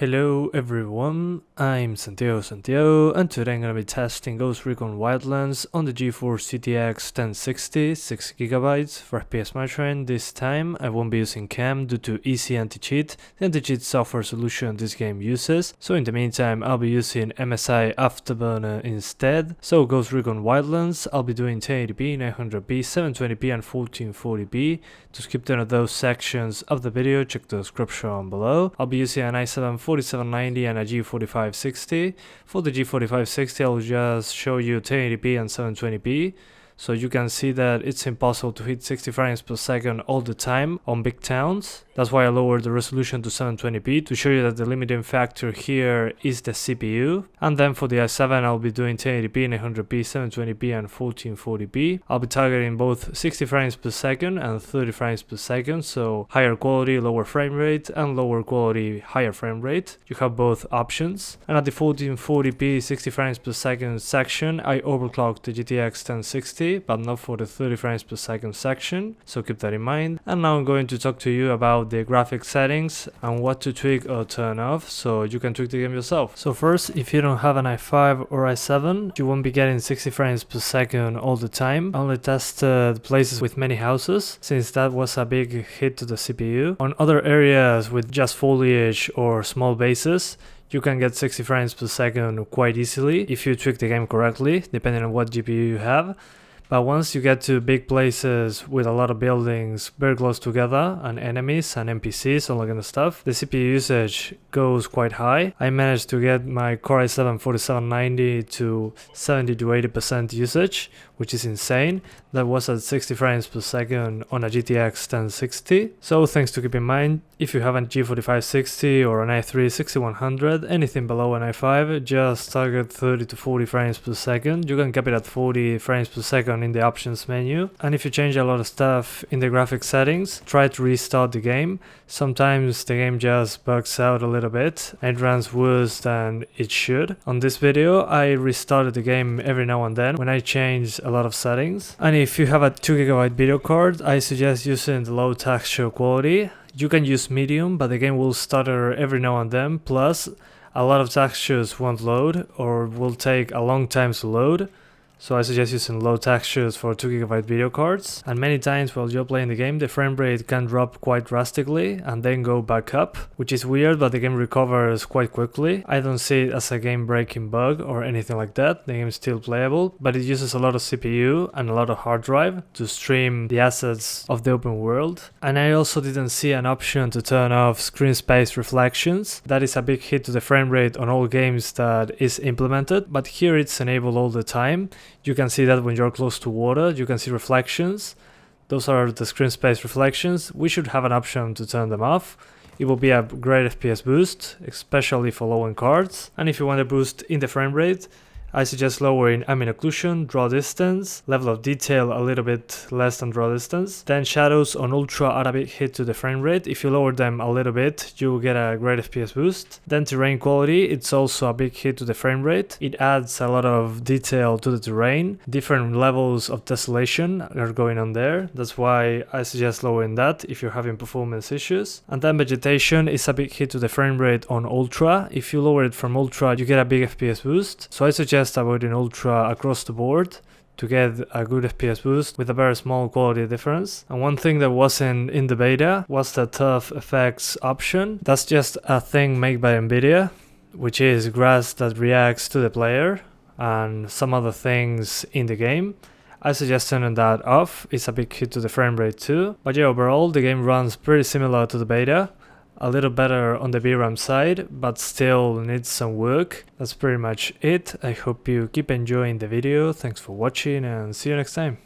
Hello everyone, I'm Santiago, and today I'm gonna be testing Recon Wildlands on the GeForce GTX 1060, 6GB for FPS monitoring. This time I won't be using cam due to easy anti-cheat, the anti-cheat software solution this game uses. So in the meantime I'll be using MSI Afterburner instead. So Recon Wildlands, I'll be doing 1080p, 900p, 720p and 1440p. To skip none of those sections of the video, check the description below. I'll be using an i7 4790 and a G4560. For the G4560 I'll just show you 1080p and 720p. So you can see that it's impossible to hit 60 frames per second all the time on big towns. That's why I lowered the resolution to 720p to show you that the limiting factor here is the CPU. And then for the i7 I'll be doing 1080p, 900p, 720p and 1440p. I'll be targeting both 60 frames per second and 30 frames per second, so higher quality, lower frame rate, and lower quality, higher frame rate. You have both options. And at the 1440p 60 frames per second section I overclocked the GTX 1060, but not for the 30 frames per second section, so keep that in mind. And now I'm going to talk to you about the graphics settings and what to tweak or turn off so you can tweak the game yourself. So first, if you don't have an i5 or i7, you won't be getting 60 frames per second all the time. I only tested places with many houses, since that was a big hit to the CPU. On other areas with just foliage or small bases, you can get 60 frames per second quite easily if you tweak the game correctly, depending on what GPU you have. But once you get to big places with a lot of buildings very close together and enemies and NPCs, all that kind of stuff, the CPU usage goes quite high. I managed to get my Core i7 4790 to 70 to 80% usage, which is insane. That was at 60 frames per second on a GTX 1060. So things to keep in mind, if you have a G4560 or an i3 6100, anything below an i5, just target 30 to 40 frames per second. You can cap it at 40 frames per second in the options menu. And if you change a lot of stuff in the graphics settings, try to restart the game. Sometimes the game just bugs out a little bit and it runs worse than it should. On this video I restarted the game every now and then when I changed a lot of settings. And if you have a 2GB video card, I suggest using the low texture quality. You can use medium, but the game will stutter every now and then, plus a lot of textures won't load or will take a long time to load. So I suggest using low textures for 2GB video cards. And many times while you're playing the game, the frame rate can drop quite drastically and then go back up, which is weird, but the game recovers quite quickly. I don't see it as a game breaking bug or anything like that. The game is still playable, but it uses a lot of CPU and a lot of hard drive to stream the assets of the open world. And I also didn't see an option to turn off screen space reflections. That is a big hit to the frame rate on all games that is implemented, but here it's enabled all the time. You can see that when you're close to water, you can see reflections. Those are the screen space reflections. We should have an option to turn them off. It will be a great FPS boost, especially for low-end cards. And if you want a boost in the frame rate, I suggest lowering ambient occlusion, draw distance, level of detail a little bit less than draw distance. Then shadows on ultra are a big hit to the frame rate. If you lower them a little bit, you will get a great FPS boost. Then terrain quality, it's also a big hit to the frame rate. It adds a lot of detail to the terrain. Different levels of desolation are going on there. That's why I suggest lowering that if you're having performance issues. And then vegetation is a big hit to the frame rate on ultra. If you lower it from ultra, you get a big FPS boost. So I suggest avoiding ultra across the board to get a good FPS boost with a very small quality difference. And one thing that wasn't in the beta was the Turf Effects option. That's just a thing made by NVIDIA, which is grass that reacts to the player and some other things in the game. I suggest turning that off. It's a big hit to the frame rate too. But yeah, overall the game runs pretty similar to the beta. A little better on the VRAM side, but still needs some work. That's pretty much it. I hope you keep enjoying the video. Thanks for watching and see you next time.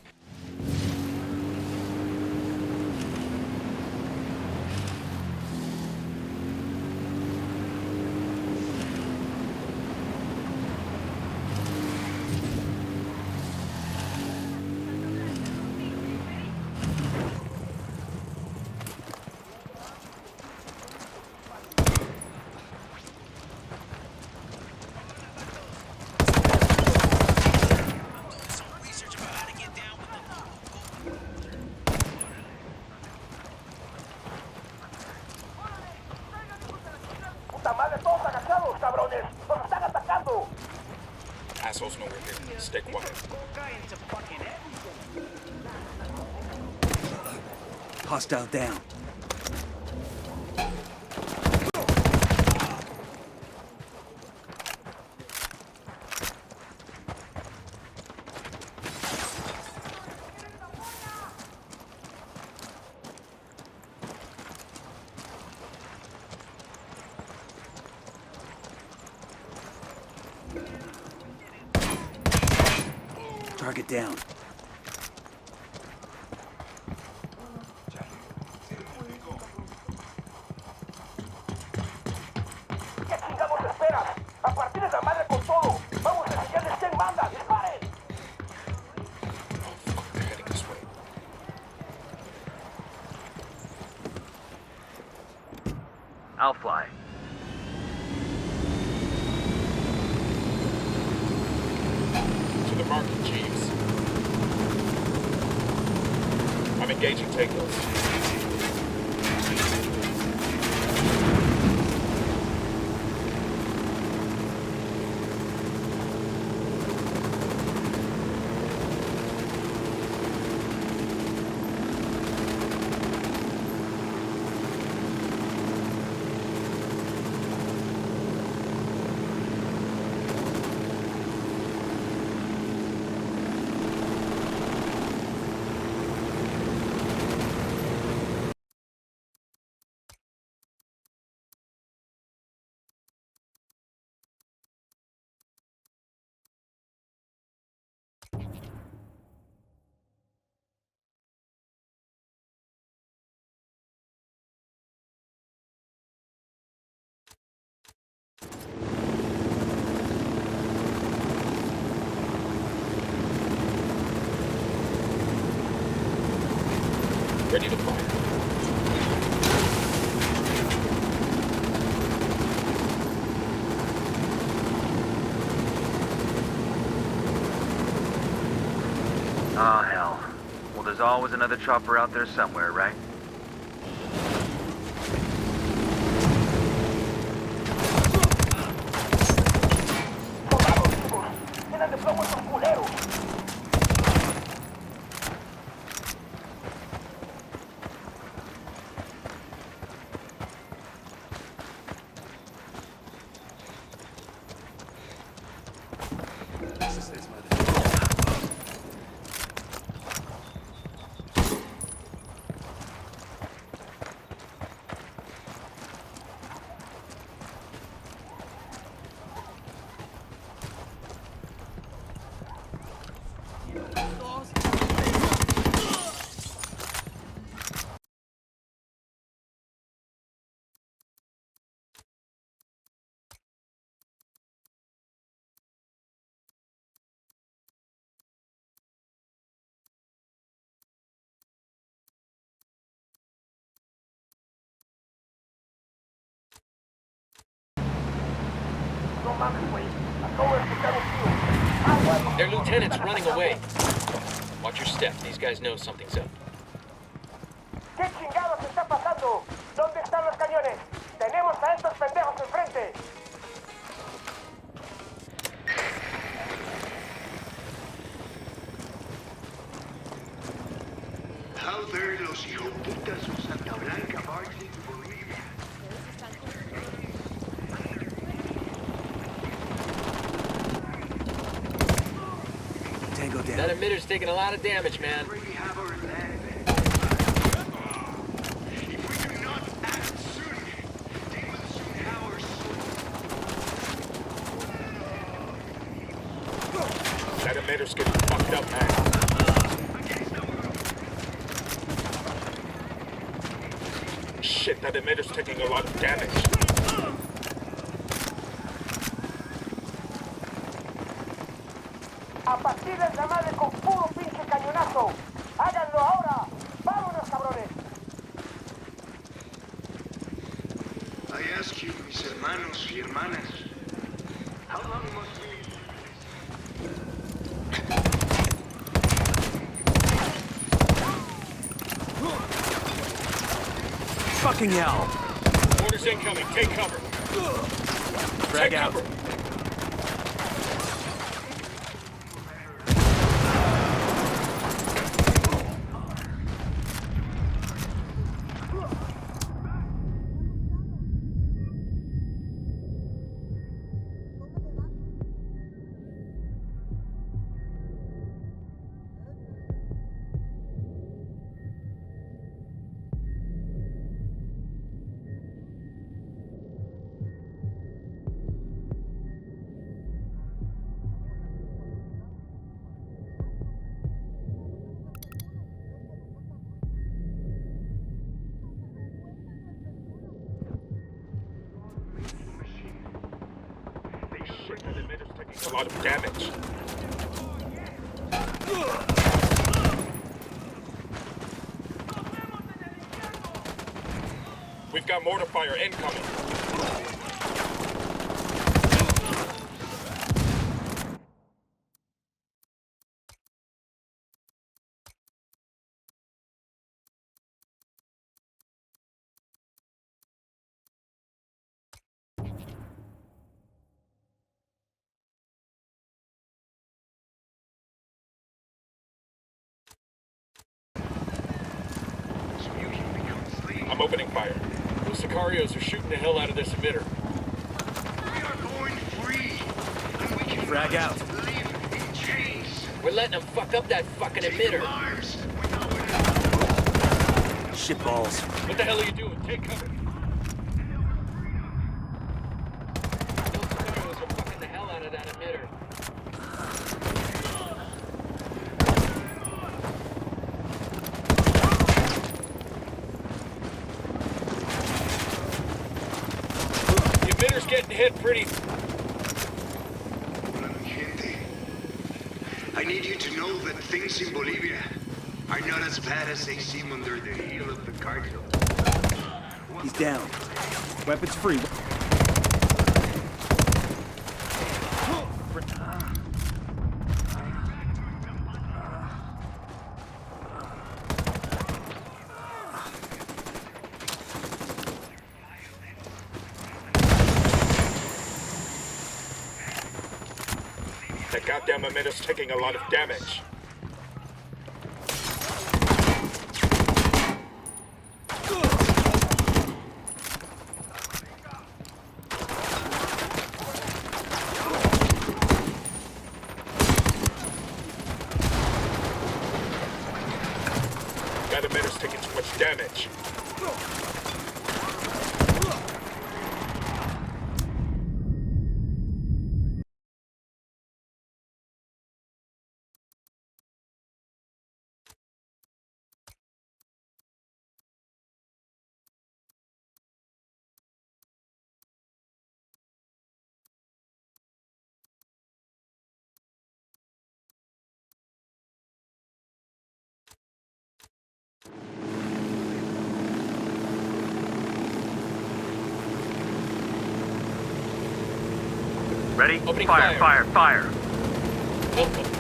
Assholes know we're here. Stay quiet. Hostile down. Target down. ¿Qué chingados esperas? ¡A partir de la madre con todo! ¡Vamos a enseñarles quién manda! ¡Disparen! Oh, fuck, they're heading this way. I'll fly. To the market, Jeeves. I'm engaging takeoff. Ready to fire. Oh, hell. Well, there's always another chopper out there somewhere, right? ¡Tienen de plomo esos culeros! Their lieutenant's running away. Watch your step. These guys know something's up. ¿Qué chingados está pasando? ¿Dónde están los cañones? Tenemos a estos pendejos enfrente. How dare los hijoputas of Santa Blanca march into Bolivia? Tango down. That emitter's taking a lot of damage, man. We have our land. If we do not act soon, they will soon have our soul. That emitter's getting fucked up, man. Shit, that emitter's taking a lot of damage. A partir de la madre con puro pinche cañonazo. ¡Háganlo ahora! ¡Vámonos, cabrones! I ask you, mis hermanos y hermanas, how long must we... Fucking hell! Orders incoming. Take cover. Frag take out. cover. Shit, that emitter's taking a lot of damage. We've got mortar fire incoming. I'm opening fire. Those Sicarios are shooting the hell out of this emitter. We are going free, and we can Frag out. live in chains. We're letting them fuck up that fucking emitter. Lives without Shitballs. What the hell are you doing? Take cover. Those Sicarios are fucking the hell out of that emitter. The emitter's getting hit pretty. Gente, I need you to know that things in Bolivia are not as bad as they seem under the heel of the cartel. He's down. Weapons free. That goddamn emitter's taking a lot of damage. That emitter's taking too much damage. Ready? Opening Fire, fire. fire, fire. Welcome.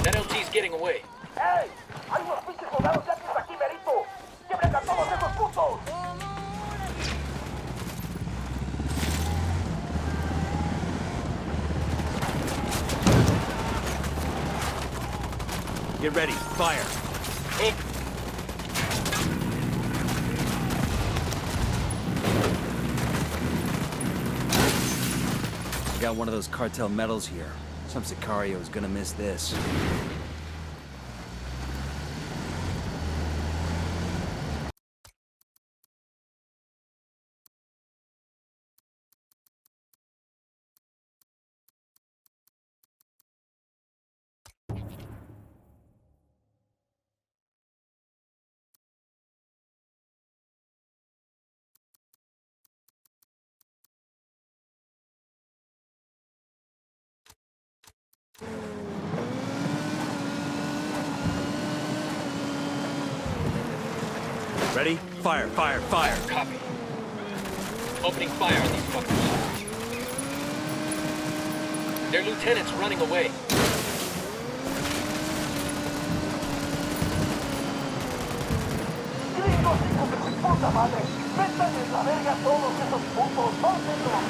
That LT's getting away. ¡Ey! ¡Hay unos pinches soldados yanquis aquí, merito! ¡Quiebren a todos esos putos! Get ready. Fire. Hook. I got one of those cartel medals here. Some Sicario is gonna miss this. Ready? Fire, fire, fire. Copy. Opening fire on these fuckers. Their lieutenant's running away. Gringos, hijos de su puta madre. Métanles la verga a todos esos putos. ¡Sóltenlos!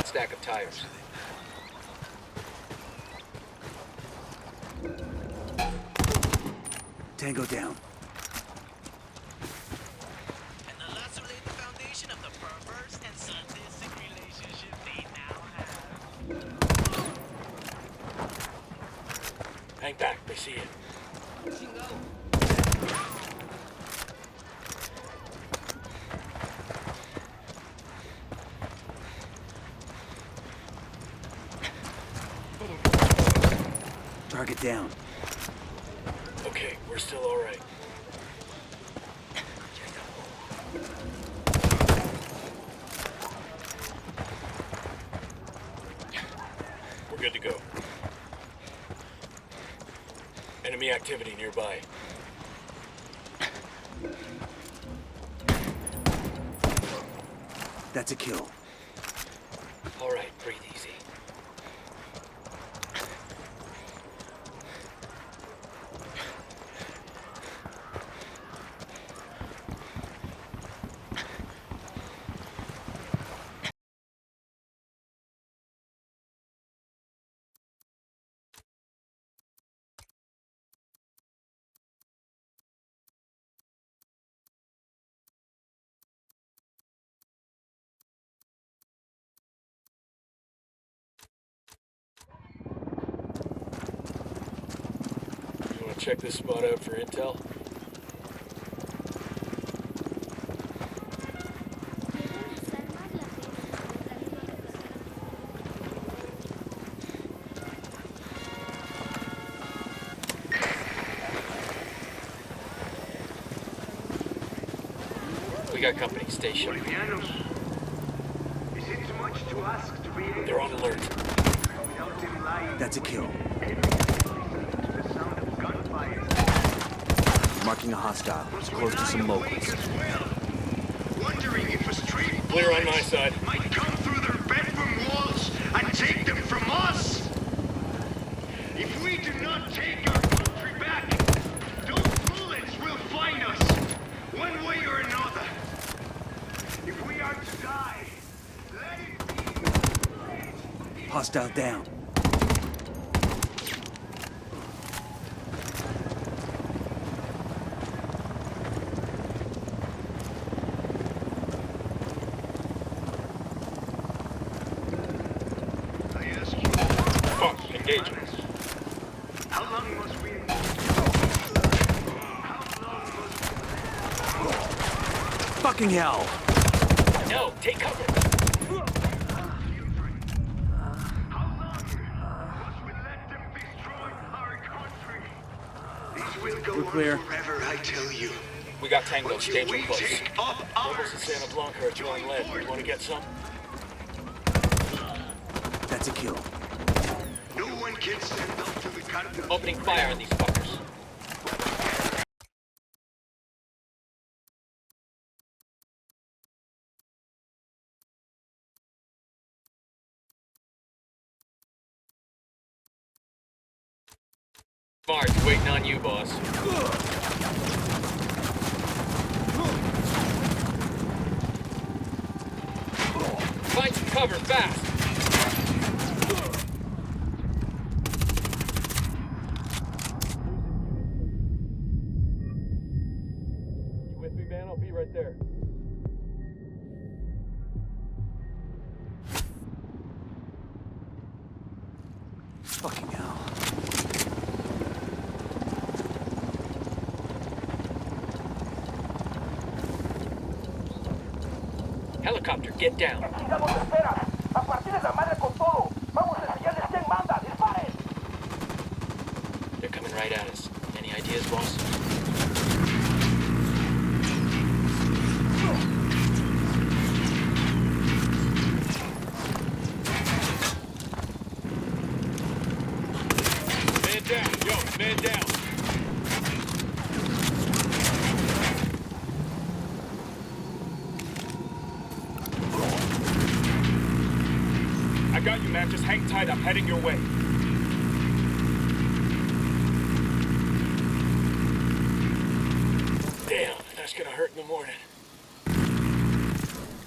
Stack of tires. Tango down. And the lacerate the foundation of the perverse and sadistic relationship they now have. Hang back, they see it. Target down. Okay, we're still all right. We're good to go. Enemy activity nearby. That's a kill. All right, breathe easy. You want to check this spot out for intel? We got company station. Bolivianos. Is it too much to ask to be able They're on alert. without them lying? That's a kill. The sound of gunfire. Marking a hostile. It's close to some locals. Wondering if a street Clear on bullet my side. might come through their bedroom walls and take them from us. If we do not take our country back, those bullets will find us, one way or another. If we are to die, let it be. Hostile down. I ask you, Fuck, engagement. how long must we? Fucking hell! No, take cover. How long must we let them destroy our country? This will go We're clear. on forever, I tell you. We got Tango, Until danger we close. take up Locals arms. in Santa Blanca are throwing lead. You want to get some? That's a kill. No one can stand up to the cartel. Opening fire on these fuckers. Mars, waiting on you, boss. Find some cover, fast! You with me, man? I'll be right there. Fucking hell. Helicopter, get down. Sigamos de espera. A partir de la madre con todo. Vamos a enseñarles quién manda. ¡Disparen! They're coming right at us. Any is, boss. Man down, yo, man down. I got you, man. Just hang tight. I'm heading your way. Damn, that's gonna hurt in the morning.